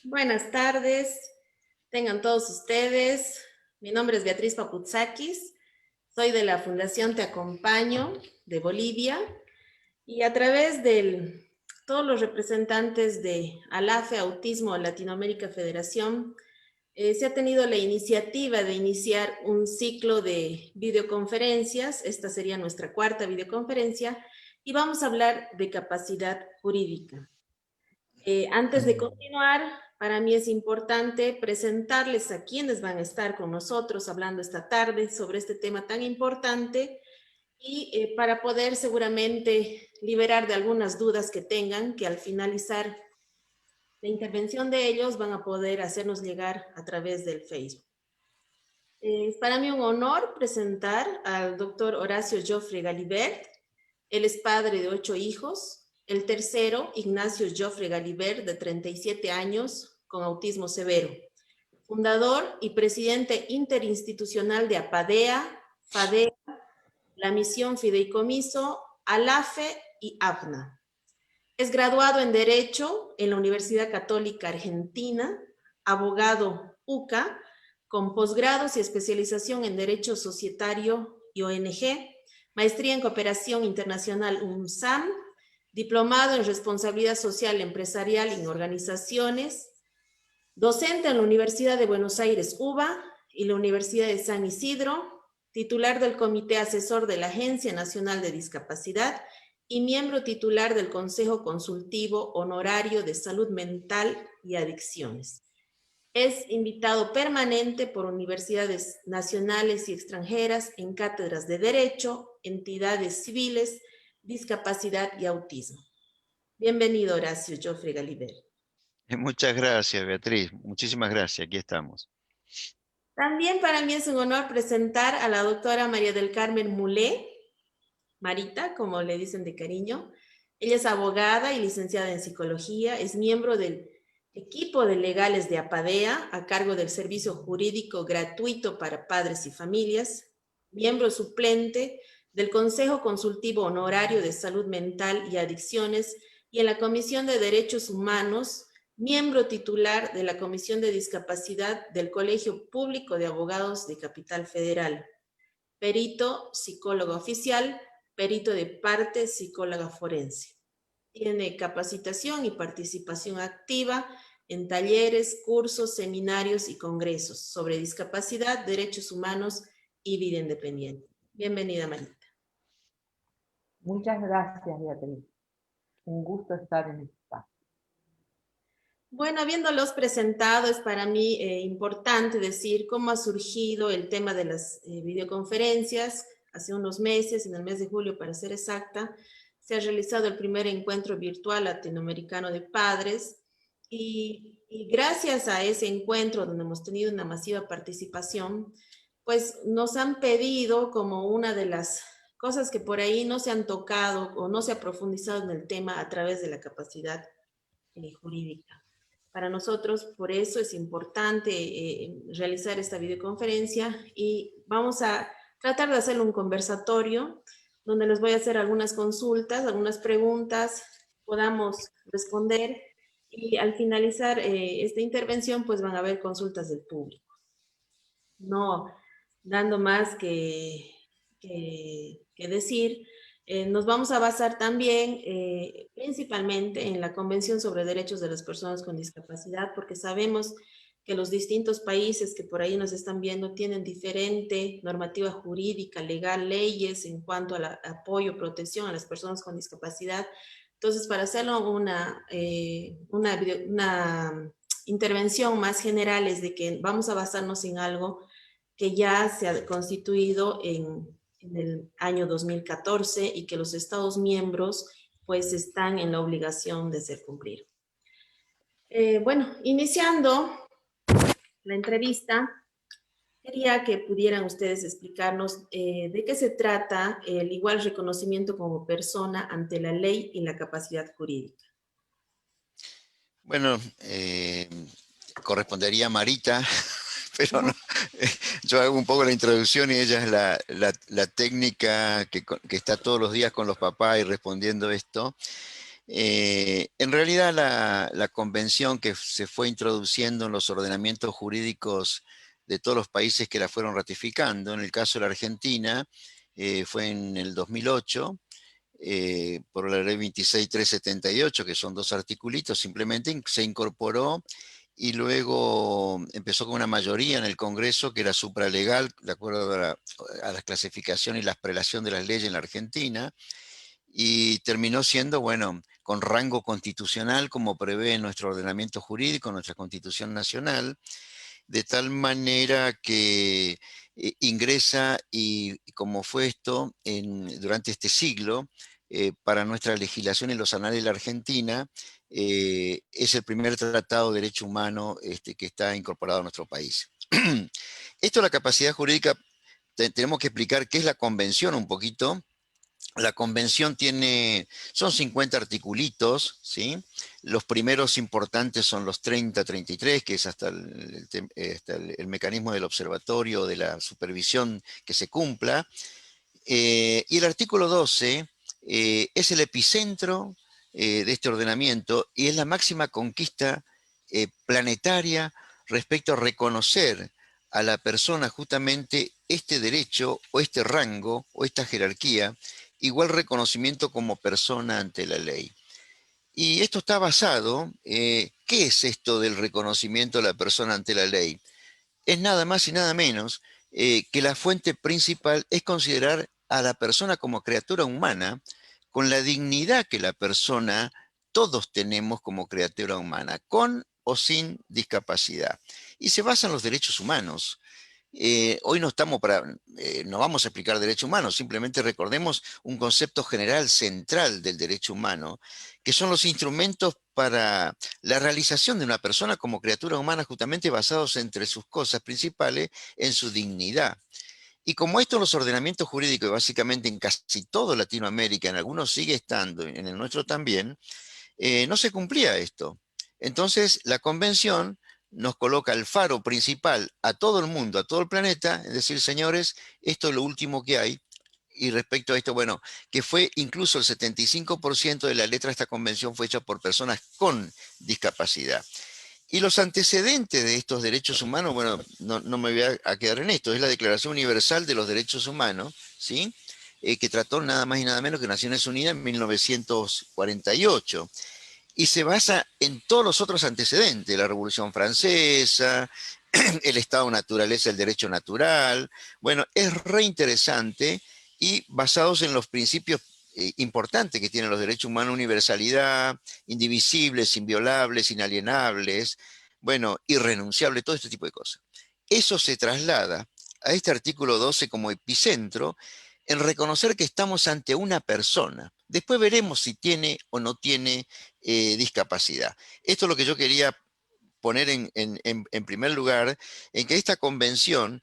Buenas tardes, tengan todos ustedes. Mi nombre es Beatriz Paputzakis, soy de la Fundación Te Acompaño de Bolivia y a través de todos los representantes de ALAFE Autismo Latinoamérica Federación, se ha tenido la iniciativa de iniciar un ciclo de videoconferencias. Esta sería nuestra cuarta videoconferencia y vamos a hablar de capacidad jurídica. Antes de continuar, para mí es importante presentarles a quienes van a estar con nosotros hablando esta tarde sobre este tema tan importante y para poder seguramente liberar de algunas dudas que tengan, que al finalizar la intervención de ellos van a poder hacernos llegar a través del Facebook. Es para mí un honor presentar al doctor Horacio Joffre Galibert. Él es padre de 8 hijos. El tercero, Ignacio Joffre Galibert, de 37 años, con autismo severo. Fundador y presidente interinstitucional de APADEA, FADEA, la Misión Fideicomiso, ALAFE y APNA. Es graduado en Derecho en la Universidad Católica Argentina, abogado UCA, con posgrados y especialización en Derecho Societario y ONG, maestría en Cooperación Internacional UNSAM, diplomado en Responsabilidad Social Empresarial en Organizaciones, docente en la Universidad de Buenos Aires UBA y la Universidad de San Isidro, titular del Comité Asesor de la Agencia Nacional de Discapacidad y miembro titular del Consejo Consultivo Honorario de Salud Mental y Adicciones. Es invitado permanente por universidades nacionales y extranjeras en cátedras de Derecho, entidades civiles, discapacidad y autismo. Bienvenido, Horacio Joffre Galibert. Muchas gracias, Beatriz. Muchísimas gracias. Aquí estamos. También para mí es un honor presentar a la doctora María del Carmen Mulé, Marita, como le dicen de cariño. Ella es abogada y licenciada en psicología, es miembro del equipo de legales de APADEA a cargo del servicio jurídico gratuito para padres y familias, miembro suplente del Consejo Consultivo Honorario de Salud Mental y Adicciones y en la Comisión de Derechos Humanos, miembro titular de la Comisión de Discapacidad del Colegio Público de Abogados de Capital Federal, perito psicólogo oficial, perito de parte, psicóloga forense. Tiene capacitación y participación activa en talleres, cursos, seminarios y congresos sobre discapacidad, derechos humanos y vida independiente. Bienvenida, Marita. Muchas gracias, Beatriz. Un gusto estar en este espacio. Bueno, habiéndolos presentado, es para mí importante decir cómo ha surgido el tema de las videoconferencias. Hace unos meses, en el mes de julio para ser exacta, se ha realizado el primer encuentro virtual latinoamericano de padres y gracias a ese encuentro donde hemos tenido una masiva participación, pues nos han pedido como una de las cosas que por ahí no se han tocado o no se ha profundizado en el tema a través de la capacidad jurídica. Para nosotros, por eso es importante realizar esta videoconferencia y vamos a tratar de hacer un conversatorio donde les voy a hacer algunas consultas, algunas preguntas, podamos responder y al finalizar esta intervención pues van a haber consultas del público. No dando más que decir, nos vamos a basar también principalmente en la Convención sobre Derechos de las Personas con Discapacidad, porque sabemos que los distintos países que por ahí nos están viendo tienen diferente normativa jurídica, legal, leyes en cuanto al apoyo, protección a las personas con discapacidad. Entonces, para hacerlo una intervención más general es de que vamos a basarnos en algo que ya se ha constituido en el año 2014 y que los Estados miembros pues están en la obligación de hacer cumplir. Bueno, iniciando la entrevista, quería que pudieran ustedes explicarnos de qué se trata el igual reconocimiento como persona ante la ley y la capacidad jurídica. Bueno, correspondería a Marita, pero no, yo hago un poco la introducción y ella es la técnica que está todos los días con los papás y respondiendo esto. En realidad la convención que se fue introduciendo en los ordenamientos jurídicos de todos los países que la fueron ratificando, en el caso de la Argentina, fue en el 2008, por la ley 26378, que son dos articulitos, simplemente se incorporó y luego empezó con una mayoría en el Congreso que era supralegal, de acuerdo a la clasificación y la prelación de las leyes en la Argentina, y terminó siendo, bueno, con rango constitucional como prevé nuestro ordenamiento jurídico, nuestra Constitución Nacional, de tal manera que ingresa y como fue esto durante este siglo, para nuestra legislación en los anales de la Argentina, es el primer tratado de derecho humano que está incorporado a nuestro país. Esto, la capacidad jurídica, tenemos que explicar qué es la convención un poquito. La convención son 50 articulitos, ¿sí? Los primeros importantes son los 30, 33, que es hasta el mecanismo del observatorio, de la supervisión que se cumpla. Y el artículo 12 es el epicentro de este ordenamiento y es la máxima conquista planetaria respecto a reconocer a la persona justamente este derecho o este rango o esta jerarquía, igual reconocimiento como persona ante la ley. Y esto está basado, ¿qué es esto del reconocimiento de la persona ante la ley? Es nada más y nada menos que la fuente principal es considerar a la persona como criatura humana con la dignidad que la persona, todos tenemos como criatura humana, con o sin discapacidad. Y se basa en los derechos humanos. Hoy no vamos a explicar derecho humano, simplemente recordemos un concepto general central del derecho humano, que son los instrumentos para la realización de una persona como criatura humana, justamente basados entre sus cosas principales en su dignidad. Y como esto en los ordenamientos jurídicos, y básicamente en casi todo Latinoamérica, en algunos sigue estando, en el nuestro también, no se cumplía esto. Entonces, la convención nos coloca el faro principal a todo el mundo, a todo el planeta, es decir, señores, esto es lo último que hay. Y respecto a esto, bueno, que fue incluso el 75% de la letra de esta convención fue hecha por personas con discapacidad. Y los antecedentes de estos derechos humanos, bueno, no me voy a quedar en esto, es la Declaración Universal de los Derechos Humanos, ¿sí? Que trató nada más y nada menos que Naciones Unidas en 1948 y se basa en todos los otros antecedentes, la Revolución Francesa, el Estado de Naturaleza, el derecho natural. Bueno, es re interesante y basados en los principios importantes que tienen los derechos humanos: universalidad, indivisibles, inviolables, inalienables, bueno, irrenunciable, todo este tipo de cosas. Eso se traslada a este artículo 12 como epicentro en reconocer que estamos ante una persona. Después veremos si tiene o no tiene discapacidad. Esto es lo que yo quería poner en primer lugar, en que esta convención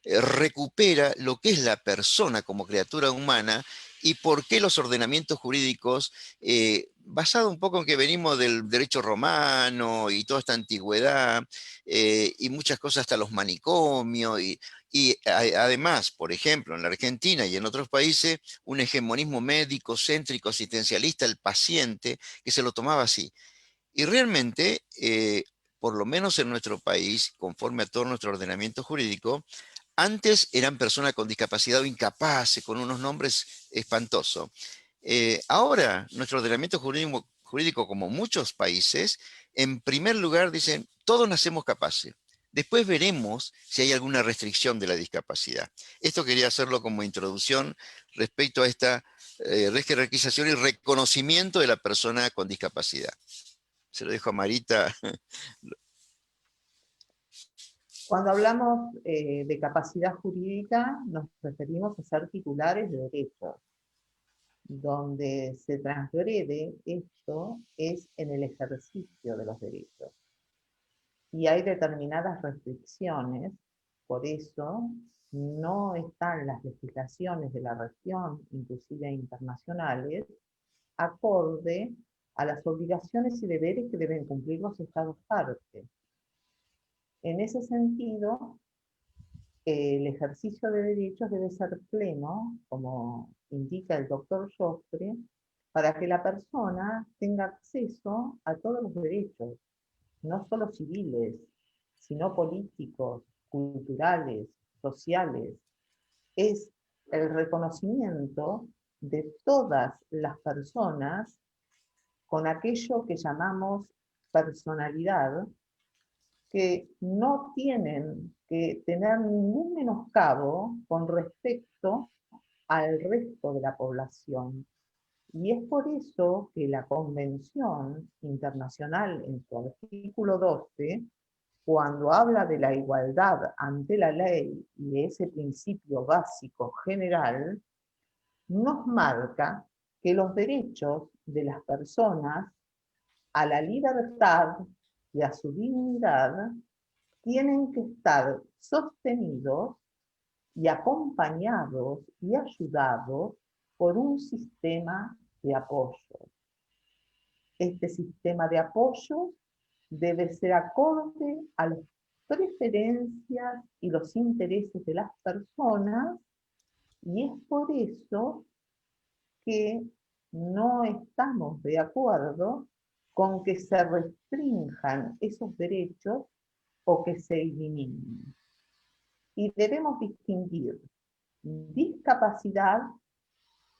recupera lo que es la persona como criatura humana y por qué los ordenamientos jurídicos, basado un poco en que venimos del derecho romano y toda esta antigüedad, y muchas cosas hasta los manicomios, además, por ejemplo, en la Argentina y en otros países, un hegemonismo médico, céntrico, asistencialista, el paciente, que se lo tomaba así. Y realmente, por lo menos en nuestro país, conforme a todo nuestro ordenamiento jurídico, antes eran personas con discapacidad o incapaces, con unos nombres espantosos. Ahora, nuestro ordenamiento jurídico, como muchos países, en primer lugar dicen, todos nacemos capaces. Después veremos si hay alguna restricción de la discapacidad. Esto quería hacerlo como introducción respecto a esta jerarquización y reconocimiento de la persona con discapacidad. Se lo dejo a Marita. Cuando hablamos de capacidad jurídica, nos referimos a ser titulares de derechos. Donde se transgrede esto es en el ejercicio de los derechos. Y hay determinadas restricciones, por eso no están las legislaciones de la región, inclusive internacionales, acorde a las obligaciones y deberes que deben cumplir los estados parte. En ese sentido, el ejercicio de derechos debe ser pleno, como indica el doctor Joffre, para que la persona tenga acceso a todos los derechos, no solo civiles, sino políticos, culturales, sociales. Es el reconocimiento de todas las personas con aquello que llamamos personalidad, que no tienen que tener ningún menoscabo con respecto al resto de la población. Y es por eso que la Convención Internacional, en su artículo 12, cuando habla de la igualdad ante la ley y ese principio básico general, nos marca que los derechos de las personas a la libertad y a su dignidad tienen que estar sostenidos y acompañados y ayudados por un sistema de apoyo. Este sistema de apoyo debe ser acorde a las preferencias y los intereses de las personas, y es por eso que no estamos de acuerdo con que se restrinjan esos derechos o que se eliminen. Y debemos distinguir discapacidad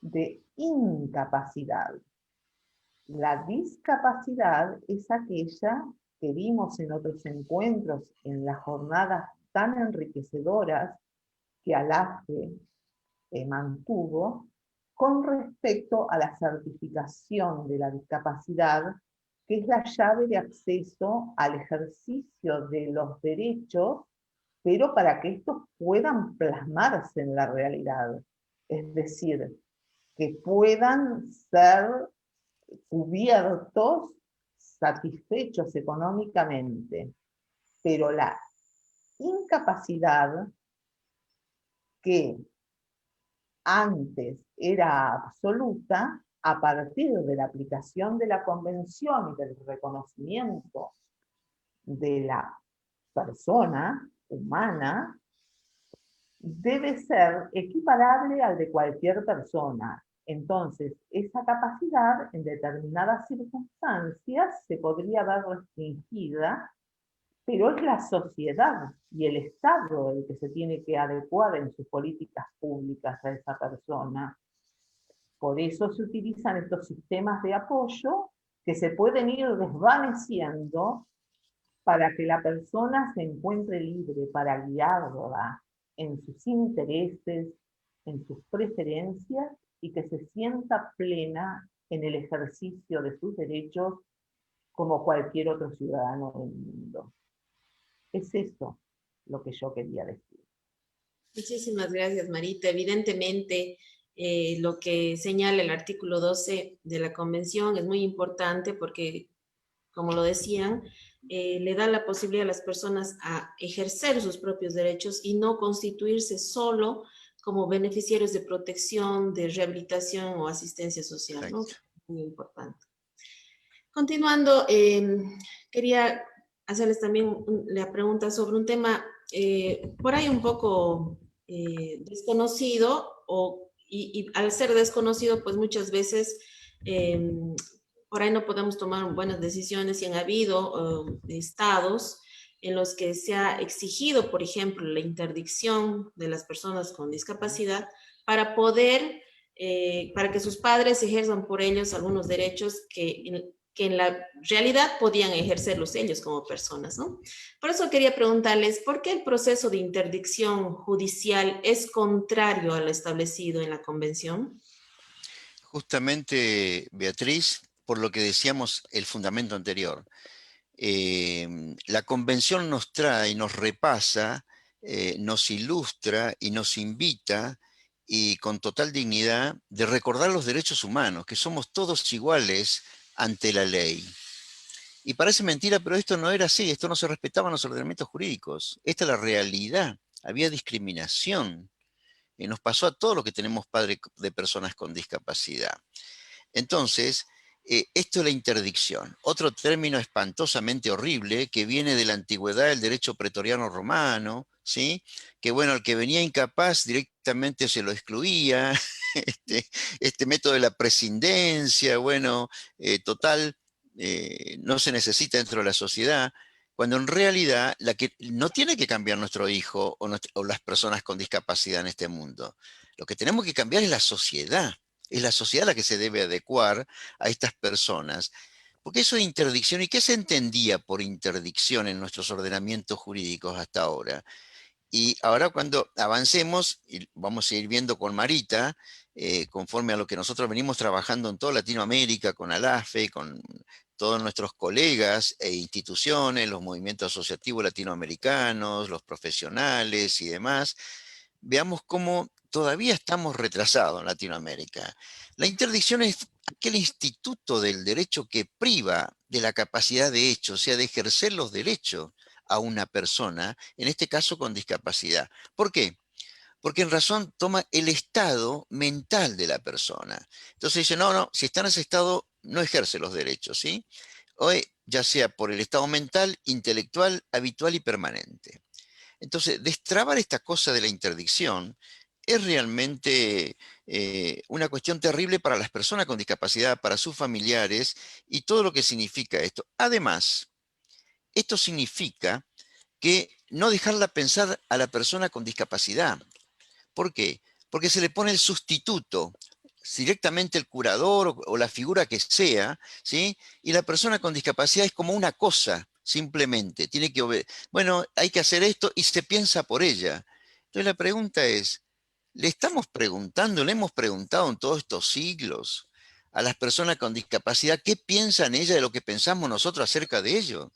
de incapacidad. La discapacidad es aquella que vimos en otros encuentros, en las jornadas tan enriquecedoras que ALAFE mantuvo, con respecto a la certificación de la discapacidad, que es la llave de acceso al ejercicio de los derechos, pero para que estos puedan plasmarse en la realidad. Es decir, que puedan ser cubiertos, satisfechos económicamente. Pero la incapacidad, que antes era absoluta, a partir de la aplicación de la convención y del reconocimiento de la persona humana, debe ser equiparable al de cualquier persona. Entonces, esa capacidad en determinadas circunstancias se podría ver restringida, pero es la sociedad y el Estado el que se tiene que adecuar en sus políticas públicas a esa persona. Por eso se utilizan estos sistemas de apoyo que se pueden ir desvaneciendo para que la persona se encuentre libre para guiarla en sus intereses, en sus preferencias, y que se sienta plena en el ejercicio de sus derechos como cualquier otro ciudadano del mundo. Es eso lo que yo quería decir. Muchísimas gracias, Marita. Evidentemente, lo que señala el artículo 12 de la Convención es muy importante porque, como lo decían, le da la posibilidad a las personas a ejercer sus propios derechos y no constituirse solo como beneficiarios de protección, de rehabilitación o asistencia social, ¿no? Muy importante. Continuando, quería hacerles también la pregunta sobre un tema por ahí un poco desconocido, y al ser desconocido, pues muchas veces por ahí no podemos tomar buenas decisiones, y han habido estados en los que se ha exigido, por ejemplo, la interdicción de las personas con discapacidad para poder, para que sus padres ejerzan por ellos algunos derechos que en la realidad podían ejercerlos ellos como personas, ¿no? Por eso quería preguntarles, ¿por qué el proceso de interdicción judicial es contrario a lo establecido en la Convención? Justamente, Beatriz, por lo que decíamos el fundamento anterior, la Convención nos trae, nos repasa, nos ilustra y nos invita, y con total dignidad, de recordar los derechos humanos, que somos todos iguales ante la ley. Y parece mentira, pero esto no era así, esto no se respetaba en los ordenamientos jurídicos. Esta es la realidad, había discriminación. Y nos pasó a todos los que tenemos padres de personas con discapacidad. Entonces, esto es la interdicción, otro término espantosamente horrible que viene de la antigüedad del derecho pretoriano romano, ¿sí? Que bueno, el que venía incapaz directamente se lo excluía, este método de la prescindencia, bueno, total, no se necesita dentro de la sociedad, cuando en realidad la que no tiene que cambiar nuestro hijo o las personas con discapacidad en este mundo. Lo que tenemos que cambiar es la sociedad. Es la sociedad la que se debe adecuar a estas personas. Porque eso de interdicción, ¿y qué se entendía por interdicción en nuestros ordenamientos jurídicos hasta ahora? Y ahora cuando avancemos, y vamos a ir viendo con Marita, conforme a lo que nosotros venimos trabajando en toda Latinoamérica, con ALAFE, con todos nuestros colegas e instituciones, los movimientos asociativos latinoamericanos, los profesionales y demás, veamos cómo todavía estamos retrasados en Latinoamérica. La interdicción es aquel instituto del derecho que priva de la capacidad de hecho, o sea, de ejercer los derechos a una persona, en este caso con discapacidad. ¿Por qué? Porque en razón toma el estado mental de la persona. Entonces dice, no, no, si está en ese estado, no ejerce los derechos, ¿sí? O ya sea por el estado mental, intelectual, habitual y permanente. Entonces, destrabar esta cosa de la interdicción es realmente una cuestión terrible para las personas con discapacidad, para sus familiares y todo lo que significa esto. Además, esto significa que no dejarla pensar a la persona con discapacidad. ¿Por qué? Porque se le pone el sustituto, directamente el curador o la figura que sea, ¿sí? Y la persona con discapacidad es como una cosa, simplemente. Tiene que obedecer. Bueno, hay que hacer esto y se piensa por ella. Entonces la pregunta es, ¿le estamos preguntando, le hemos preguntado en todos estos siglos a las personas con discapacidad qué piensan ella de lo que pensamos nosotros acerca de ello?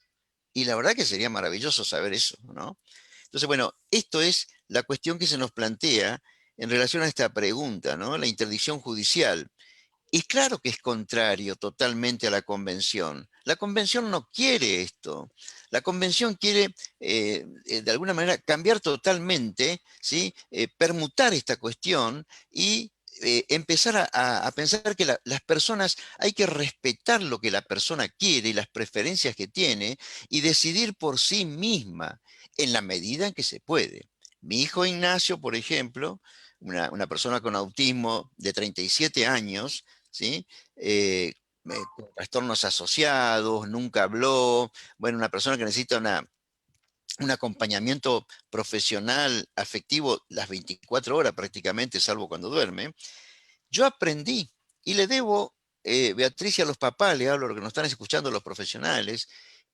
Y la verdad que sería maravilloso saber eso, ¿no? Entonces, bueno, esto es la cuestión que se nos plantea en relación a esta pregunta, ¿no? La interdicción judicial. Y claro que es contrario totalmente a la convención. La convención no quiere esto. La convención quiere, de alguna manera, cambiar totalmente, ¿sí? Permutar esta cuestión y empezar a pensar que las personas hay que respetar lo que la persona quiere y las preferencias que tiene y decidir por sí misma en la medida en que se puede. Mi hijo Ignacio, por ejemplo, una persona con autismo de 37 años, ¿sí? Con trastornos asociados, nunca habló, bueno, una persona que necesita un acompañamiento profesional, afectivo, las 24 horas prácticamente, salvo cuando duerme. Yo aprendí y le debo, Beatriz, y a los papás, le hablo a los que nos están escuchando, los profesionales,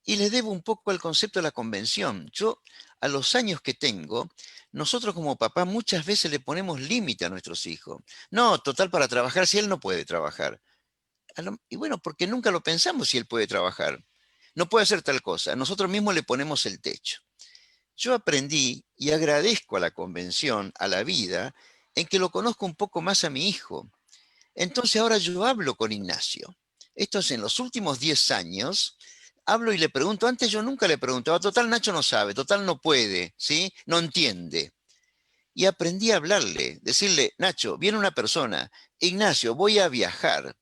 y le debo un poco al concepto de la convención. Yo, a los años que tengo, nosotros como papá muchas veces le ponemos límite a nuestros hijos. No, total, para trabajar, si él no puede trabajar. Y bueno, porque nunca lo pensamos si él puede trabajar. No puede hacer tal cosa. Nosotros mismos le ponemos el techo. Yo aprendí y agradezco a la convención, a la vida, en que lo conozco un poco más a mi hijo. Entonces ahora yo hablo con Ignacio. Esto es en los últimos 10 años. Hablo y le pregunto, antes yo nunca le preguntaba, total Nacho no sabe, total no puede, ¿sí? No entiende. Y aprendí a hablarle, decirle, Nacho, viene una persona, Ignacio, voy a viajar.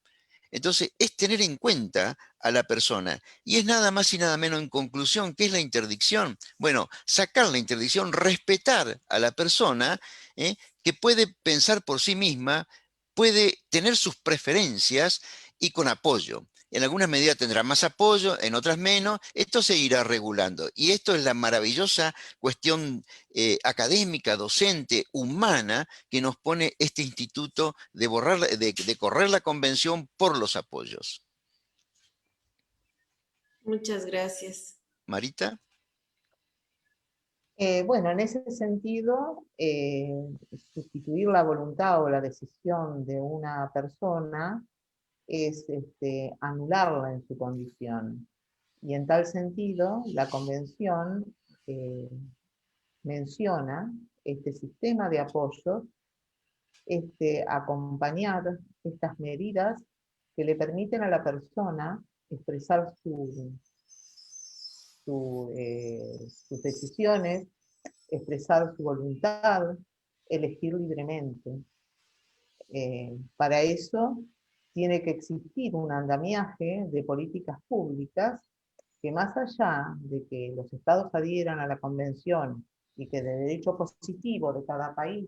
Entonces, es tener en cuenta a la persona. Y es nada más y nada menos en conclusión, ¿qué es la interdicción? Bueno, sacar la interdicción, respetar a la persona, que puede pensar por sí misma, puede tener sus preferencias y con apoyo. En algunas medidas tendrá más apoyo, en otras menos. Esto se irá regulando. Y esto es la maravillosa cuestión académica, docente, humana, que nos pone este instituto de correr la convención por los apoyos. Muchas gracias. Marita. Bueno, en ese sentido, sustituir la voluntad o la decisión de una persona es anularla en su condición. Y en tal sentido, la Convención menciona este sistema de apoyos, acompañar estas medidas que le permiten a la persona expresar sus decisiones, expresar su voluntad, elegir libremente. Para eso tiene que existir un andamiaje de políticas públicas que, más allá de que los estados adhieran a la convención y que de derecho positivo de cada país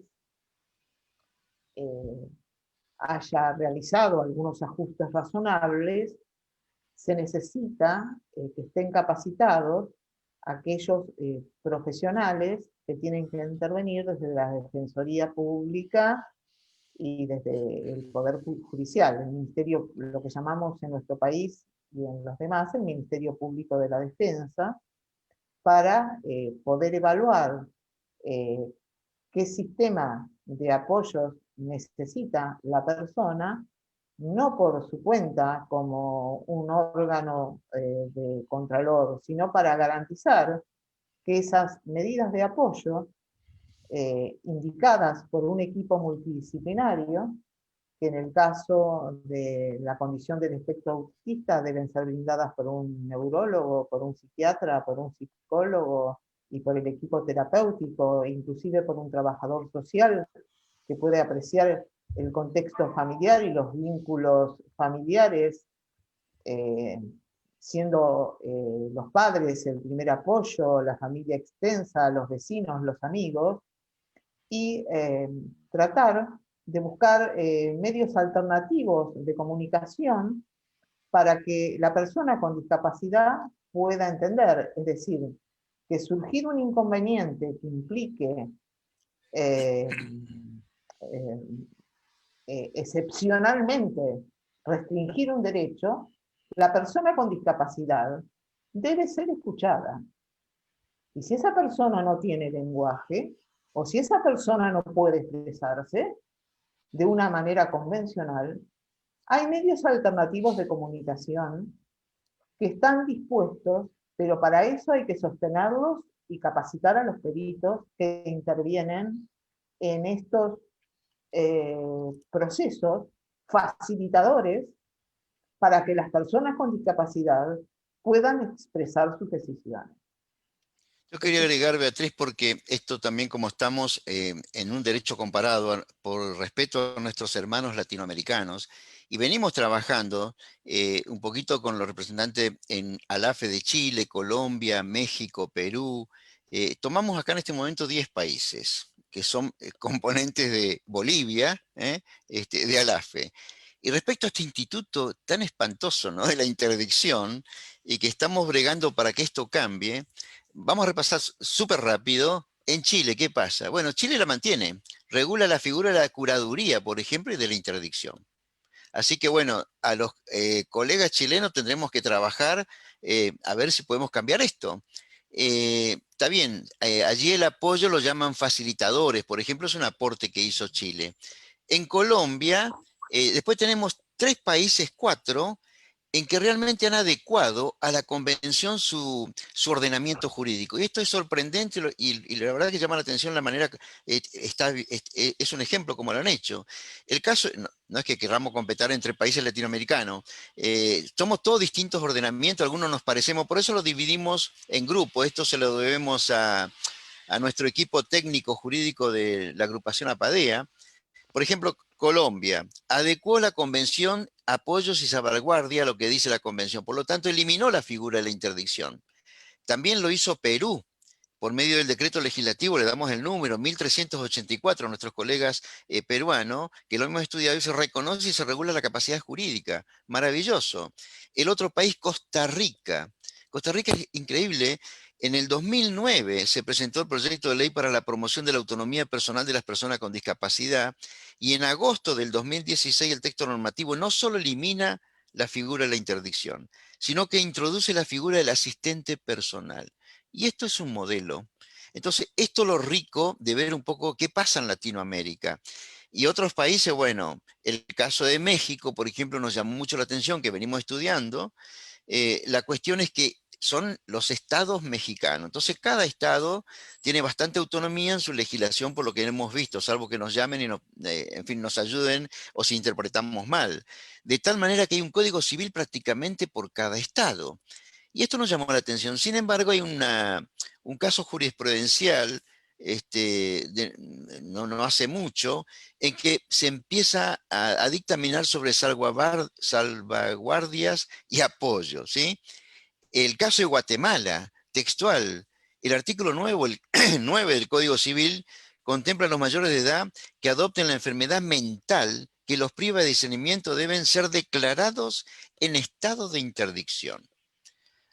haya realizado algunos ajustes razonables, se necesita que estén capacitados aquellos profesionales que tienen que intervenir desde la Defensoría Pública y desde el Poder Judicial, el Ministerio, lo que llamamos en nuestro país y en los demás, el Ministerio Público de la Defensa, para poder evaluar qué sistema de apoyos necesita la persona, no por su cuenta como un órgano de contralor, sino para garantizar que esas medidas de apoyo indicadas por un equipo multidisciplinario, que en el caso de la condición del espectro autista deben ser brindadas por un neurólogo, por un psiquiatra, por un psicólogo y por el equipo terapéutico, e inclusive por un trabajador social que puede apreciar el contexto familiar y los vínculos familiares, eh, siendo los padres el primer apoyo, la familia extensa, los vecinos, los amigos, y tratar de buscar medios alternativos de comunicación para que la persona con discapacidad pueda entender, es decir, que surgir un inconveniente que implique eh, eh, excepcionalmente restringir un derecho, la persona con discapacidad debe ser escuchada. Y si esa persona no tiene lenguaje, o si esa persona no puede expresarse de una manera convencional, hay medios alternativos de comunicación que están dispuestos, pero para eso hay que sostenerlos y capacitar a los peritos que intervienen en estos procesos facilitadores para que las personas con discapacidad puedan expresar sus decisiones. Yo quería agregar, Beatriz, porque esto también como estamos en un derecho comparado por respeto a nuestros hermanos latinoamericanos, y venimos trabajando un poquito con los representantes en ALAFE de Chile, Colombia, México, Perú. Tomamos acá en este momento 10 países que son componentes de Bolivia, de ALAFE. Y respecto a este instituto tan espantoso, ¿no?, de la interdicción, y que estamos bregando para que esto cambie, vamos a repasar súper rápido. En Chile, ¿qué pasa? Bueno, Chile la mantiene, regula la figura de la curaduría, por ejemplo, y de la interdicción. Así que bueno, a los colegas chilenos tendremos que trabajar a ver si podemos cambiar esto. Está bien, allí el apoyo lo llaman facilitadores, por ejemplo, es un aporte que hizo Chile. En Colombia, después tenemos 3 países, 4, en que realmente han adecuado a la convención su ordenamiento jurídico. Y esto es sorprendente y la verdad que llama la atención la manera que es un ejemplo como lo han hecho. El caso, no es que queramos competir entre países latinoamericanos, somos todos distintos ordenamientos, algunos nos parecemos, por eso lo dividimos en grupos. Esto se lo debemos a nuestro equipo técnico jurídico de la agrupación APADEA. Por ejemplo, Colombia adecuó la convención apoyos y salvaguardia a lo que dice la convención. Por lo tanto, eliminó la figura de la interdicción. También lo hizo Perú. Por medio del decreto legislativo, le damos el número 1384 a nuestros colegas peruanos, que lo hemos estudiado, y se reconoce y se regula la capacidad jurídica. Maravilloso. El otro país, Costa Rica. Costa Rica es increíble. En el 2009 se presentó el proyecto de ley para la promoción de la autonomía personal de las personas con discapacidad, y en agosto del 2016 el texto normativo no solo elimina la figura de la interdicción, sino que introduce la figura del asistente personal. Y esto es un modelo. Entonces, esto es lo rico de ver un poco qué pasa en Latinoamérica. Y otros países, bueno, el caso de México, por ejemplo, nos llamó mucho la atención, que venimos estudiando. La cuestión es que son los estados mexicanos. Entonces, cada estado tiene bastante autonomía en su legislación, por lo que hemos visto, salvo que nos llamen y en fin, nos ayuden o si interpretamos mal. De tal manera que hay un código civil prácticamente por cada estado. Y esto nos llamó la atención. Sin embargo, hay un caso jurisprudencial no hace mucho, en que se empieza a dictaminar sobre salvaguardias y apoyo, ¿sí? El caso de Guatemala, textual, El artículo 9, el 9 del Código Civil contempla a los mayores de edad que adopten la enfermedad mental que los priva de discernimiento deben ser declarados en estado de interdicción.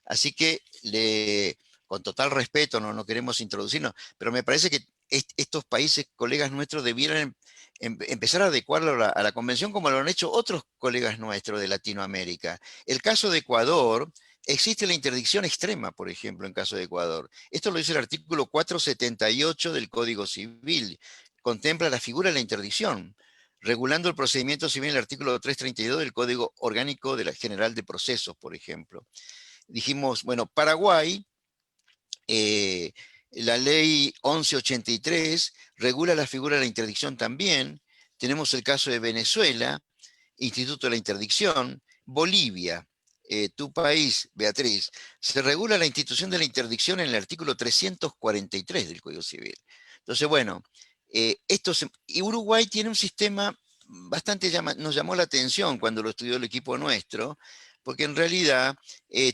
Así que, con total respeto, no queremos introducirnos, pero me parece que estos países, colegas nuestros, debieran empezar a adecuarlo a la convención como lo han hecho otros colegas nuestros de Latinoamérica. El caso de Ecuador, existe la interdicción extrema, por ejemplo, en caso de Ecuador. Esto lo dice el artículo 478 del Código Civil. Contempla la figura de la interdicción, regulando el procedimiento civil en el artículo 332 del Código Orgánico General de Procesos, por ejemplo. Dijimos, bueno, Paraguay, la ley 1183 regula la figura de la interdicción también. Tenemos el caso de Venezuela, Instituto de la Interdicción. Bolivia, tu país, Beatriz, se regula la institución de la interdicción en el artículo 343 del Código Civil. Entonces, bueno, y Uruguay tiene un sistema bastante, nos llamó la atención cuando lo estudió el equipo nuestro, porque en realidad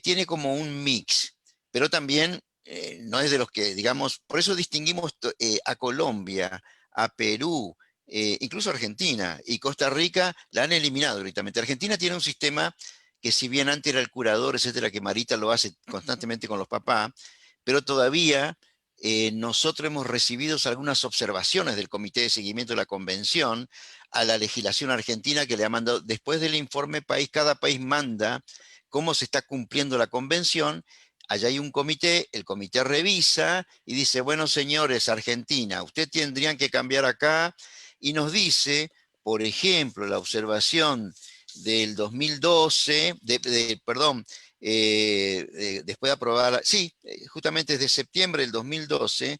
tiene como un mix, pero también no es de los que, digamos, por eso distinguimos a Colombia, a Perú, incluso Argentina y Costa Rica la han eliminado directamente. Argentina tiene un sistema que, si bien antes era el curador, etcétera, que Marita lo hace constantemente con los papás, pero todavía nosotros hemos recibido algunas observaciones del Comité de Seguimiento de la Convención a la legislación argentina, que le ha mandado, después del informe país, cada país manda cómo se está cumpliendo la convención. Allá hay un comité, el comité revisa y dice, bueno, señores, Argentina, ustedes tendrían que cambiar acá, y nos dice, por ejemplo, la observación del 2012, perdón, después de aprobar, sí, justamente desde septiembre del 2012,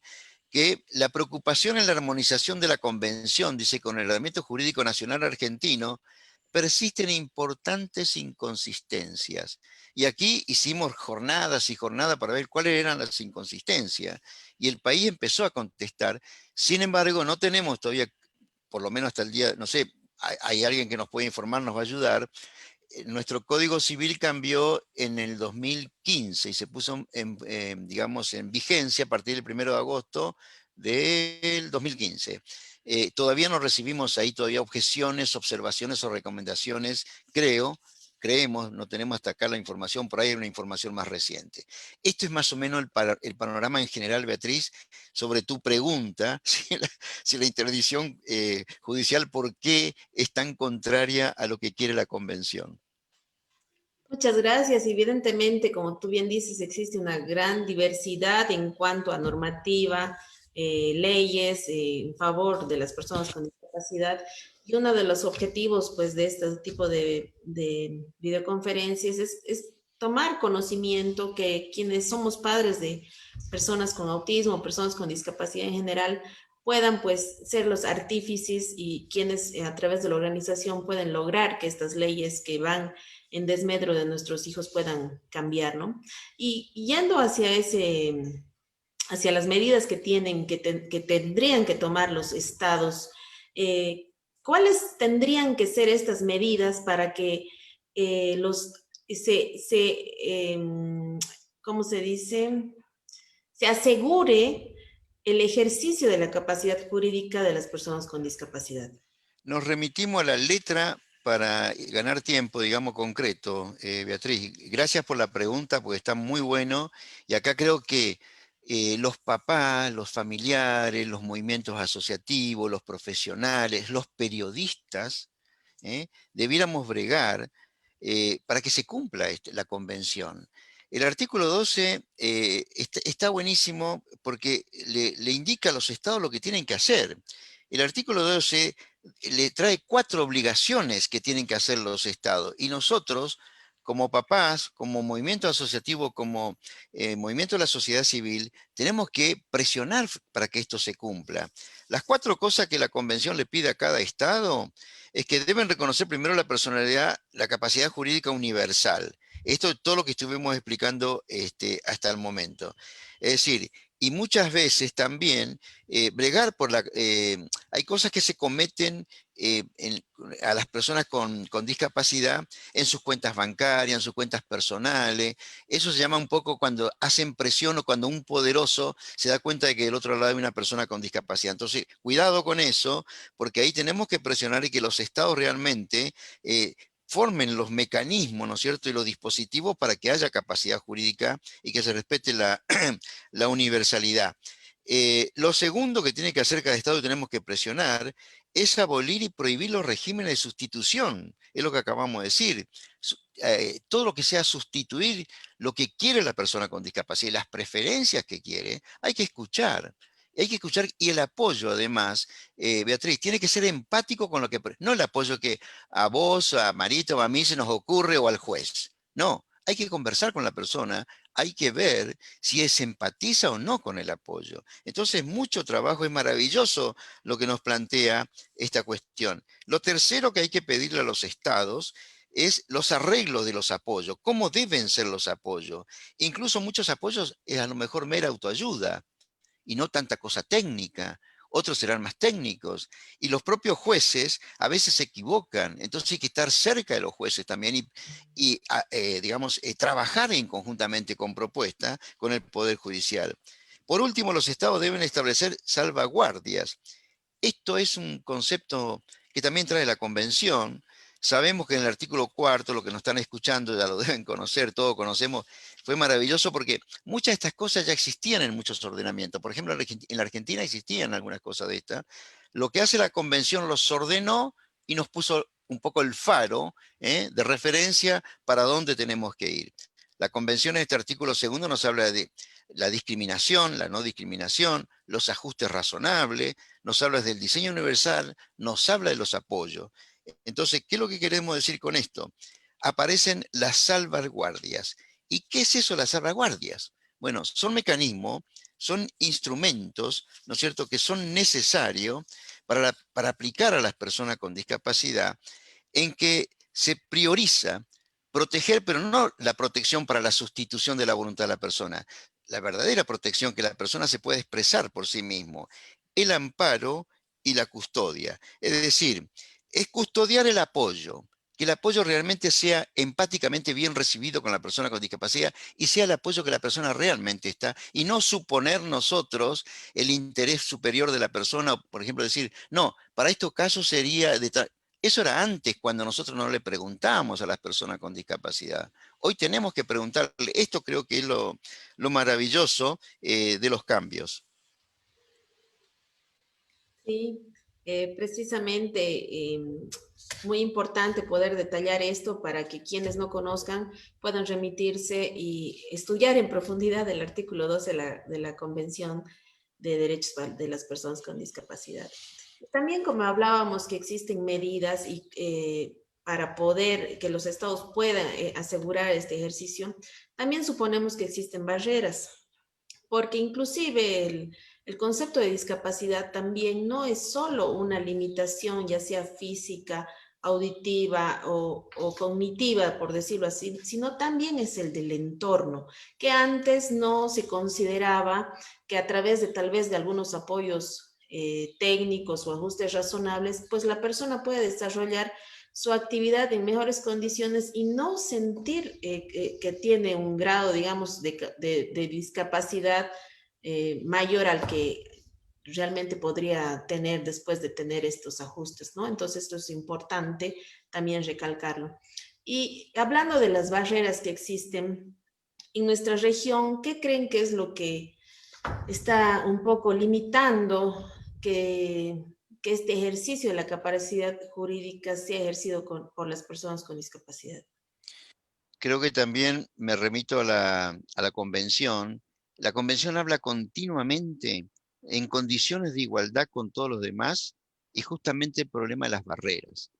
que la preocupación en la armonización de la convención, dice, con el ordenamiento jurídico nacional argentino, persisten importantes inconsistencias. Y aquí hicimos jornadas y jornadas para ver cuáles eran las inconsistencias. Y el país empezó a contestar. Sin embargo, no tenemos todavía, por lo menos hasta el día, no sé, hay alguien que nos puede informar, nos va a ayudar. Nuestro Código Civil cambió en el 2015 y se puso, digamos, en vigencia a partir del 1 de agosto del 2015. Todavía no recibimos ahí todavía objeciones, observaciones o recomendaciones, creemos, no tenemos hasta acá la información, por ahí hay una información más reciente. Esto es más o menos el panorama en general, Beatriz, sobre tu pregunta, si la interdicción judicial, ¿por qué es tan contraria a lo que quiere la Convención? Muchas gracias. Evidentemente, como tú bien dices, existe una gran diversidad en cuanto a normativa, leyes en favor de las personas con discapacidad. Y uno de los objetivos, pues, de este tipo de videoconferencias es tomar conocimiento que quienes somos padres de personas con autismo, personas con discapacidad en general, puedan, pues, ser los artífices y quienes a través de la organización pueden lograr que estas leyes que van en desmedro de nuestros hijos puedan cambiar, ¿no? Y yendo hacia las medidas que tienen, que tendrían que tomar los estados, ¿cuáles tendrían que ser estas medidas para que ¿cómo se dice? Se asegure el ejercicio de la capacidad jurídica de las personas con discapacidad? Nos remitimos a la letra para ganar tiempo, digamos, concreto, Beatriz. Gracias por la pregunta, porque está muy bueno. Y acá creo que los papás, los familiares, los movimientos asociativos, los profesionales, los periodistas, debiéramos bregar para que se cumpla la convención. El artículo 12 está buenísimo porque le indica a los estados lo que tienen que hacer. El artículo 12 le trae 4 obligaciones que tienen que hacer los estados. Y nosotros, como papás, como movimiento asociativo, como movimiento de la sociedad civil, tenemos que presionar para que esto se cumpla. Las 4 cosas que la convención le pide a cada estado es que deben reconocer primero la personalidad, la capacidad jurídica universal. Esto es todo lo que estuvimos explicando hasta el momento. Es decir, y muchas veces también bregar por hay cosas que se cometen a las personas con discapacidad en sus cuentas bancarias, en sus cuentas personales. Eso se llama un poco cuando hacen presión o cuando un poderoso se da cuenta de que del otro lado hay una persona con discapacidad. Entonces, cuidado con eso, porque ahí tenemos que presionar y que los estados realmente formen los mecanismos, ¿no es cierto?, y los dispositivos para que haya capacidad jurídica y que se respete la universalidad. Lo segundo que tiene que hacer cada Estado y tenemos que presionar es abolir y prohibir los regímenes de sustitución. Es lo que acabamos de decir. Todo lo que sea sustituir lo que quiere la persona con discapacidad y las preferencias que quiere, hay que escuchar. Hay que escuchar y el apoyo, además, Beatriz, tiene que ser empático con lo que... No el apoyo que a vos, a Marita o a mí se nos ocurre o al juez. No, hay que conversar con la persona, hay que ver si se empatiza o no con el apoyo. Entonces, mucho trabajo, es maravilloso lo que nos plantea esta cuestión. Lo tercero que hay que pedirle a los estados es los arreglos de los apoyos, cómo deben ser los apoyos. Incluso muchos apoyos es a lo mejor mera autoayuda y no tanta cosa técnica. Otros serán más técnicos. Y los propios jueces a veces se equivocan. Entonces hay que estar cerca de los jueces también digamos, trabajar conjuntamente con propuesta con el Poder Judicial. Por último, los estados deben establecer salvaguardias. Esto es un concepto que también trae la Convención. Sabemos que en el artículo 4, lo que nos están escuchando ya lo deben conocer, todos conocemos, fue maravilloso porque muchas de estas cosas ya existían en muchos ordenamientos. Por ejemplo, en la Argentina existían algunas cosas de estas. Lo que hace la Convención los ordenó y nos puso un poco el faro de referencia para dónde tenemos que ir. La Convención en este artículo segundo nos habla de la discriminación, la no discriminación, los ajustes razonables, nos habla del diseño universal, nos habla de los apoyos. Entonces, ¿qué es lo que queremos decir con esto? Aparecen las salvaguardias. ¿Y qué es eso, las salvaguardias? Bueno, son mecanismos, son instrumentos, ¿no es cierto?, que son necesarios para aplicar a las personas con discapacidad, en que se prioriza proteger, pero no la protección para la sustitución de la voluntad de la persona, la verdadera protección que la persona se puede expresar por sí mismo, el amparo y la custodia. Es decir, es custodiar el apoyo, que el apoyo realmente sea empáticamente bien recibido con la persona con discapacidad y sea el apoyo que la persona realmente está, y no suponer nosotros el interés superior de la persona, por ejemplo, decir, no, para estos casos sería de tal. Eso era antes, cuando nosotros no le preguntábamos a las personas con discapacidad. Hoy tenemos que preguntarle, esto creo que es lo maravilloso de los cambios. Sí, precisamente muy importante poder detallar esto para que quienes no conozcan puedan remitirse y estudiar en profundidad el artículo 2 de la Convención de Derechos de las Personas con Discapacidad. También como hablábamos que existen medidas y, para poder que los estados puedan asegurar este ejercicio, también suponemos que existen barreras, porque inclusive el concepto de discapacidad también no es solo una limitación, ya sea física, auditiva o cognitiva, por decirlo así, sino también es el del entorno, que antes no se consideraba que a través de tal vez de algunos apoyos técnicos o ajustes razonables, pues la persona puede desarrollar su actividad en mejores condiciones y no sentir que tiene un grado, digamos, de discapacidad mayor al que realmente podría tener después de tener estos ajustes, ¿no? Entonces, esto es importante también recalcarlo. Y hablando de las barreras que existen en nuestra región, ¿qué creen que es lo que está un poco limitando que este ejercicio de la capacidad jurídica sea ejercido por las personas con discapacidad? Creo que también me remito a la convención. La convención habla continuamente en condiciones de igualdad con todos los demás y justamente el problema de las barreras.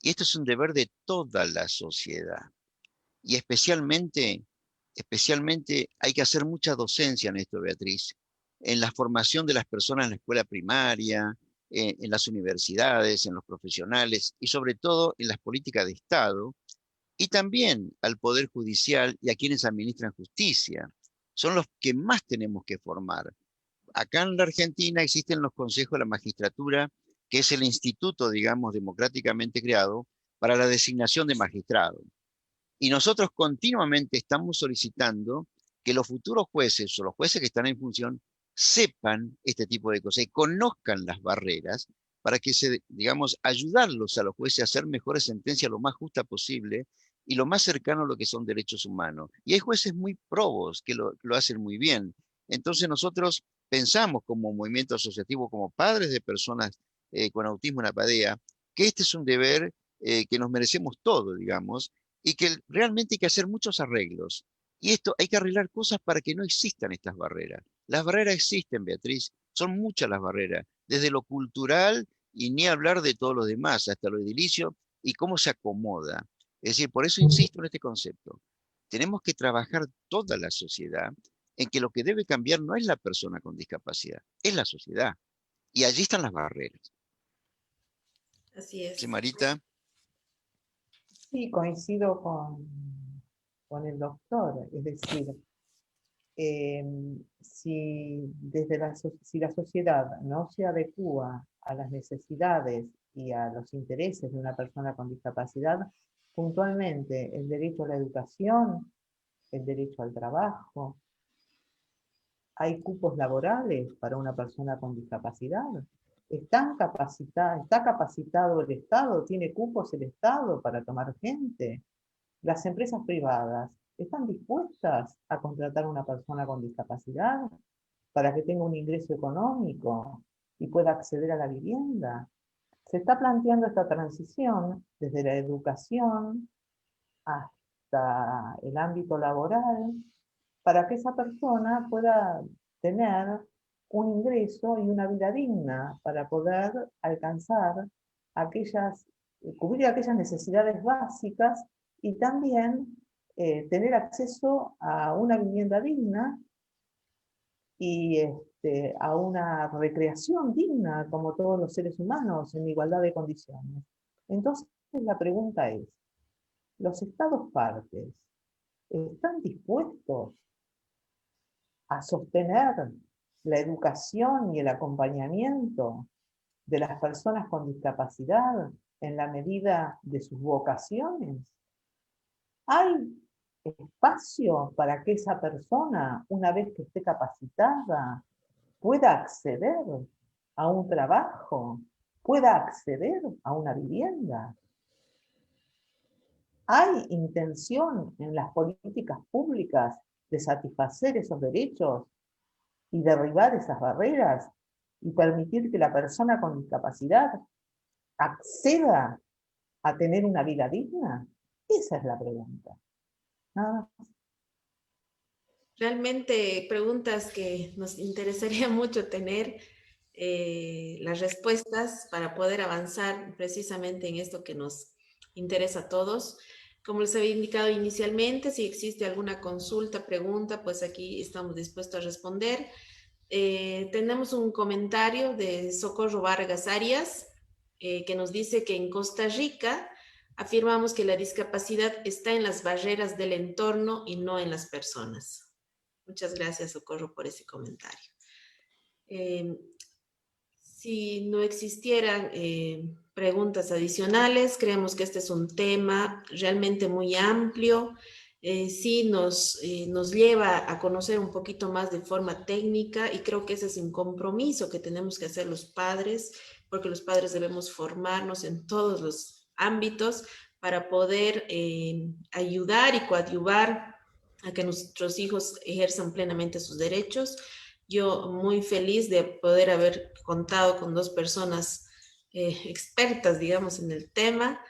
Y esto es un deber de toda la sociedad. Y especialmente hay que hacer mucha docencia en esto, Beatriz, en la formación de las personas en la escuela primaria, en las universidades, en los profesionales y sobre todo en las políticas de Estado y también al Poder Judicial y a quienes administran justicia. Son los que más tenemos que formar. acá en la Argentina existen los consejos de la magistratura, que es el instituto, digamos, democráticamente creado para la designación de magistrados. Y nosotros continuamente estamos solicitando que los futuros jueces o los jueces que están en función sepan este tipo de cosas y conozcan las barreras para que digamos, ayudarlos a los jueces a hacer mejores sentencias lo más justa posible y lo más cercano a lo que son derechos humanos. Y hay jueces muy probos que lo hacen muy bien. Entonces nosotros pensamos como movimiento asociativo, como padres de personas con autismo en la PADEA, que este es un deber que nos merecemos todos, digamos, y que realmente hay que hacer muchos arreglos. Y esto hay que arreglar cosas para que no existan estas barreras. Las barreras existen, Beatriz, son muchas las barreras, desde lo cultural y ni hablar de todo lo demás, hasta lo edilicio y cómo se acomoda. Es decir, por eso insisto en este concepto. Tenemos que trabajar toda la sociedad en que lo que debe cambiar no es la persona con discapacidad, es la sociedad. Y allí están las barreras. Así ¿Sí, es. Marita? Sí, coincido con el doctor, es decir, si la sociedad no se adecúa a las necesidades y a los intereses de una persona con discapacidad, puntualmente el derecho a la educación, el derecho al trabajo, hay cupos laborales para una persona con discapacidad. ¿Está capacitado el Estado? ¿Tiene cupos el Estado para tomar gente? ¿Las empresas privadas están dispuestas a contratar a una persona con discapacidad para que tenga un ingreso económico y pueda acceder a la vivienda? Se está planteando esta transición desde la educación hasta el ámbito laboral para que esa persona pueda tener un ingreso y una vida digna para poder alcanzar cubrir aquellas necesidades básicas y también tener acceso a una vivienda digna y a una recreación digna como todos los seres humanos en igualdad de condiciones. Entonces la pregunta es, ¿los estados partes están dispuestos a sostener la educación y el acompañamiento de las personas con discapacidad en la medida de sus vocaciones? ¿Hay espacio para que esa persona, una vez que esté capacitada, pueda acceder a un trabajo, pueda acceder a una vivienda? ¿Hay intención en las políticas públicas de satisfacer esos derechos y derribar esas barreras y permitir que la persona con discapacidad acceda a tener una vida digna? Esa es la pregunta. Nada más. Realmente preguntas que nos interesaría mucho tener las respuestas para poder avanzar precisamente en esto que nos interesa a todos. Como les había indicado inicialmente, si existe alguna consulta, pregunta, pues aquí estamos dispuestos a responder. Tenemos un comentario de Socorro Vargas Arias que nos dice que en Costa Rica afirmamos que la discapacidad está en las barreras del entorno y no en las personas. Muchas gracias, Socorro, por ese comentario. Si no existieran preguntas adicionales, creemos que este es un tema realmente muy amplio. Sí nos lleva a conocer un poquito más de forma técnica y creo que ese es un compromiso que tenemos que hacer los padres, porque los padres debemos formarnos en todos los ámbitos para poder ayudar y coadyuvar a que nuestros hijos ejerzan plenamente sus derechos. Yo muy feliz de poder haber contado con dos personas expertas, digamos, en el tema,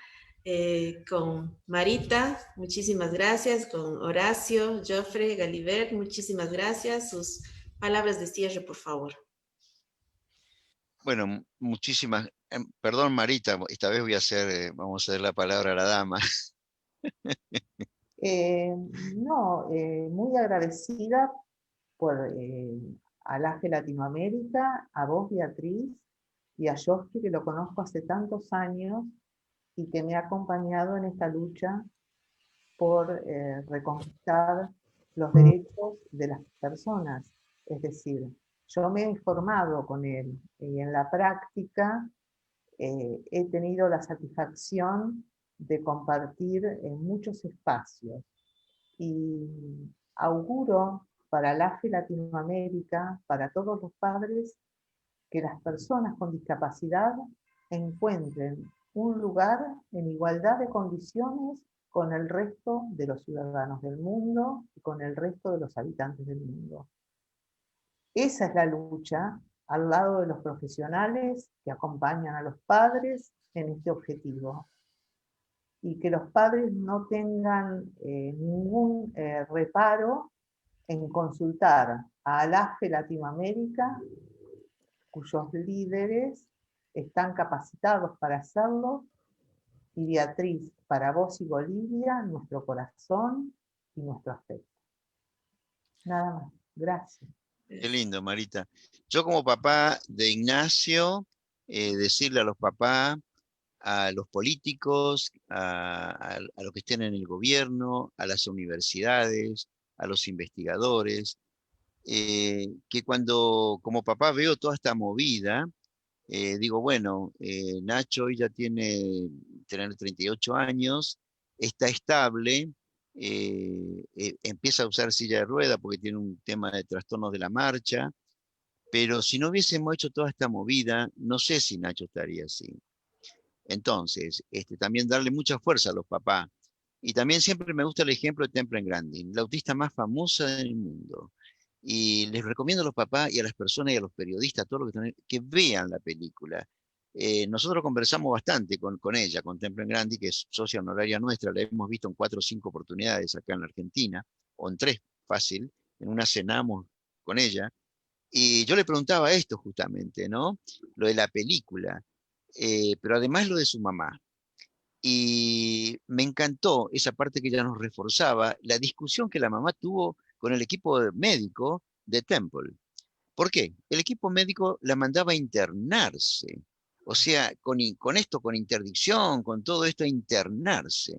con Marita, muchísimas gracias, con Horacio, Joffre, Galibert, muchísimas gracias. Sus palabras de cierre, por favor. Bueno, muchísimas, perdón Marita, esta vez vamos a dar la palabra a la dama. No, muy agradecida por al AGE Latinoamérica, a vos Beatriz y a Joffre, que lo conozco hace tantos años y que me ha acompañado en esta lucha por reconquistar los derechos de las personas. Es decir, Yo me he formado con él y en la práctica he tenido la satisfacción de compartir en muchos espacios y auguro para la AFE Latinoamérica, para todos los padres, que las personas con discapacidad encuentren un lugar en igualdad de condiciones con el resto de los ciudadanos del mundo y con el resto de los habitantes del mundo. Esa es la lucha al lado de los profesionales que acompañan a los padres en este objetivo. Y que los padres no tengan ningún reparo en consultar a la AFE Latinoamérica, cuyos líderes están capacitados para hacerlo, y Beatriz, para vos y Bolivia, nuestro corazón y nuestro afecto. Nada más. Gracias. Qué lindo, Marita. Yo como papá de Ignacio, decirle a los papás, a los políticos, a los que estén en el gobierno, a las universidades, a los investigadores, que cuando como papá veo toda esta movida, digo, bueno, Nacho hoy ya tener 38 años, está estable, empieza a usar silla de rueda porque tiene un tema de trastornos de la marcha, pero si no hubiésemos hecho toda esta movida, no sé si Nacho estaría así. Entonces, también darle mucha fuerza a los papás. Y también siempre me gusta el ejemplo de Temple Grandin, la autista más famosa del mundo. Y les recomiendo a los papás y a las personas y a los periodistas, a todos los que vean la película. Nosotros conversamos bastante con ella, con Temple Grandin, que es socia honoraria nuestra, la hemos visto en 4 o 5 oportunidades acá en la Argentina, o en 3, fácil. En una cenamos con ella. Y yo le preguntaba esto justamente, ¿no? Lo de la película, pero además lo de su mamá. Y me encantó esa parte que ella nos reforzaba, la discusión que la mamá tuvo con el equipo médico de Temple. ¿Por qué? El equipo médico la mandaba a internarse. O sea, con esto, con interdicción, con todo esto, a internarse.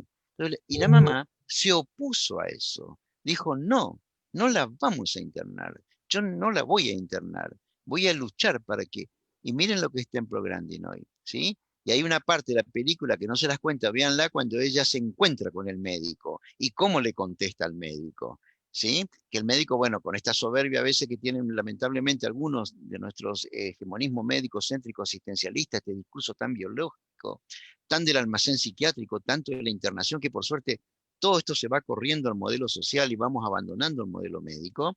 Y la mamá se opuso a eso. Dijo, no, no la vamos a internar. Yo no la voy a internar. Voy a luchar para que... Y miren lo que es Templo Grandin hoy, ¿sí? Y hay una parte de la película que no se las cuenta, véanla, cuando ella se encuentra con el médico y cómo le contesta al médico. ¿Sí? Que el médico, bueno, con esta soberbia a veces que tienen lamentablemente algunos de nuestros hegemonismos médicos céntricos asistencialistas, este discurso tan biológico, tan del almacén psiquiátrico, tanto de la internación, que por suerte todo esto se va corriendo al modelo social y vamos abandonando el modelo médico.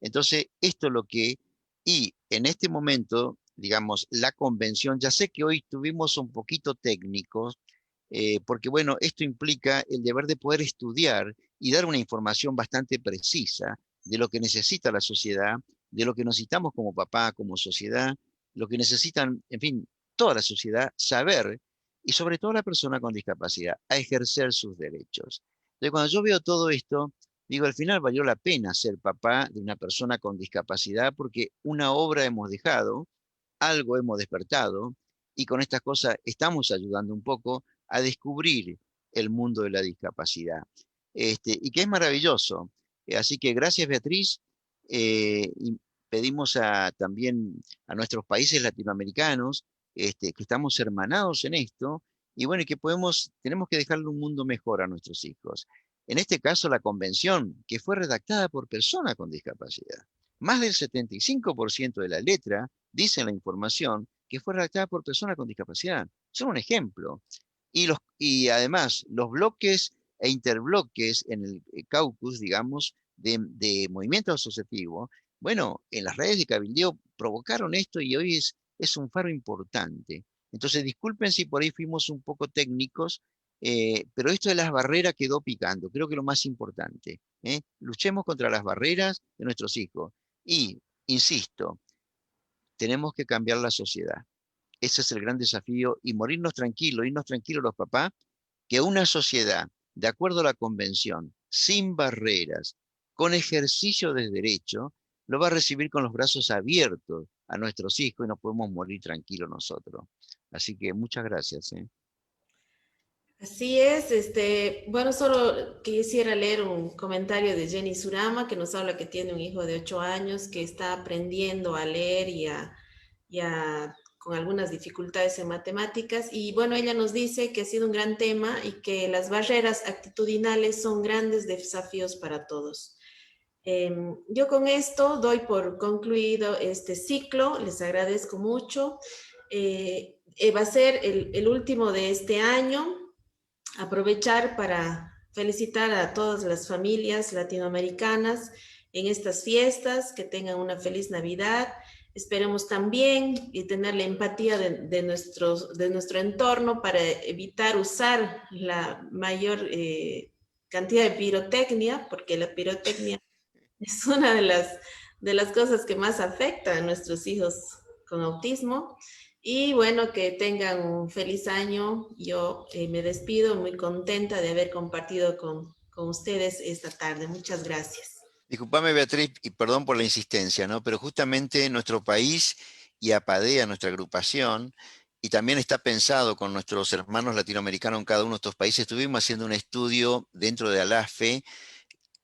Entonces, esto es lo que, y en este momento, digamos, la convención, ya sé que hoy estuvimos un poquito técnicos, porque bueno, esto implica el deber de poder estudiar y dar una información bastante precisa de lo que necesita la sociedad, de lo que necesitamos como papá, como sociedad, lo que necesitan, en fin, toda la sociedad saber, y sobre todo la persona con discapacidad, a ejercer sus derechos. Entonces, cuando yo veo todo esto, digo, al final valió la pena ser papá de una persona con discapacidad porque una obra hemos dejado, algo hemos despertado, y con estas cosas estamos ayudando un poco a descubrir el mundo de la discapacidad. Y que es maravilloso. Así que gracias, Beatriz. Y pedimos también a nuestros países latinoamericanos que estamos hermanados en esto y bueno, y que tenemos que dejarle un mundo mejor a nuestros hijos. En este caso, la convención, que fue redactada por personas con discapacidad. Más del 75% de la letra dice en la información que fue redactada por personas con discapacidad. Son un ejemplo. Y además, los bloques e interbloques en el caucus, digamos, de movimiento asociativo, bueno, en las redes de cabildeo provocaron esto y hoy es un faro importante. Entonces, disculpen si por ahí fuimos un poco técnicos, pero esto de las barreras quedó picando, creo que lo más importante. Luchemos contra las barreras de nuestros hijos. Y, insisto, tenemos que cambiar la sociedad. Ese es el gran desafío y irnos tranquilos los papás, que una sociedad, de acuerdo a la convención, sin barreras, con ejercicio de derecho, lo va a recibir con los brazos abiertos a nuestros hijos y nos podemos morir tranquilos nosotros. Así que muchas gracias. Así es, bueno, solo quisiera leer un comentario de Jenny Surama que nos habla que tiene un hijo de 8 años que está aprendiendo a leer con algunas dificultades en matemáticas. Y bueno, ella nos dice que ha sido un gran tema y que las barreras actitudinales son grandes desafíos para todos. Yo con esto doy por concluido este ciclo, les agradezco mucho. Va a ser el último de este año. Aprovechar para felicitar a todas las familias latinoamericanas en estas fiestas, que tengan una feliz Navidad. Esperemos también y tener la empatía de nuestro entorno para evitar usar la mayor cantidad de pirotecnia, porque la pirotecnia es una de las cosas que más afecta a nuestros hijos con autismo. Y bueno, que tengan un feliz año. Yo me despido muy contenta de haber compartido con ustedes esta tarde. Muchas gracias. Disculpame, Beatriz, y perdón por la insistencia, ¿no? Pero justamente nuestro país y APADEA, nuestra agrupación, y también está pensado con nuestros hermanos latinoamericanos en cada uno de estos países, estuvimos haciendo un estudio dentro de ALAFE,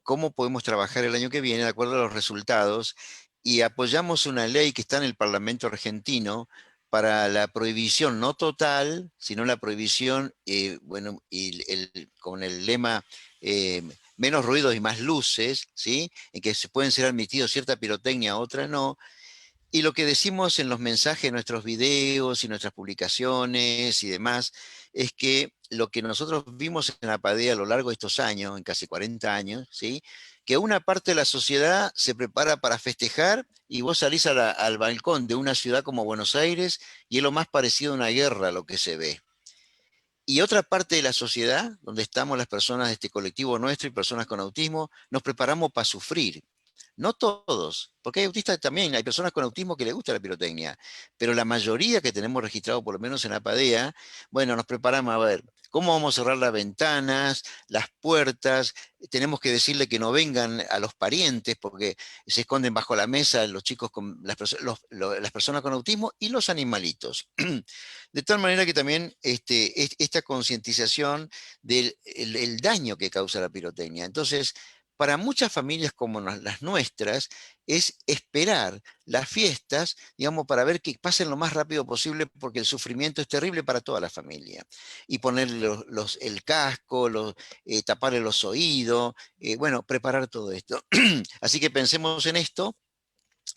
cómo podemos trabajar el año que viene de acuerdo a los resultados, y apoyamos una ley que está en el Parlamento argentino para la prohibición, no total, sino la prohibición, bueno, con el lema menos ruidos y más luces, ¿sí? En que se pueden ser admitidos cierta pirotecnia, otra no, y lo que decimos en los mensajes de nuestros videos y nuestras publicaciones y demás, es que lo que nosotros vimos en la PADEA a lo largo de estos años, en casi 40 años, ¿sí? Que una parte de la sociedad se prepara para festejar y vos salís al balcón de una ciudad como Buenos Aires y es lo más parecido a una guerra lo que se ve. Y otra parte de la sociedad, donde estamos las personas de este colectivo nuestro y personas con autismo, nos preparamos para sufrir. No todos, porque hay autistas también, hay personas con autismo que les gusta la pirotecnia, pero la mayoría que tenemos registrado, por lo menos en la PADEA, bueno, nos preparamos a ver cómo vamos a cerrar las ventanas, las puertas, tenemos que decirle que no vengan a los parientes porque se esconden bajo la mesa los chicos con las personas con autismo y los animalitos. De tal manera que también esta concientización del el daño que causa la pirotecnia. Entonces, para muchas familias como las nuestras, es esperar las fiestas, digamos, para ver que pasen lo más rápido posible, porque el sufrimiento es terrible para toda la familia. Y ponerle el casco, taparle los oídos, bueno, preparar todo esto. Así que pensemos en esto,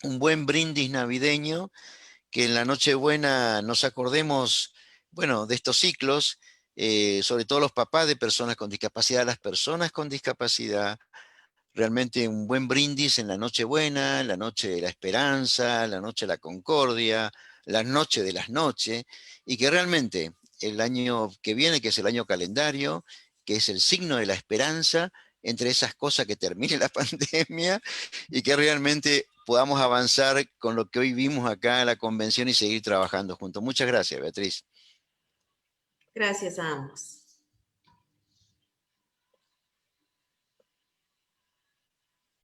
un buen brindis navideño, que en la Nochebuena nos acordemos, bueno, de estos ciclos, sobre todo los papás de personas con discapacidad, las personas con discapacidad, realmente un buen brindis en la Nochebuena, la noche de la esperanza, la noche de la concordia, la noche de las noches, y que realmente el año que viene, que es el año calendario, que es el signo de la esperanza, entre esas cosas que termine la pandemia y que realmente podamos avanzar con lo que hoy vimos acá en la convención y seguir trabajando juntos. Muchas gracias, Beatriz. Gracias a ambos.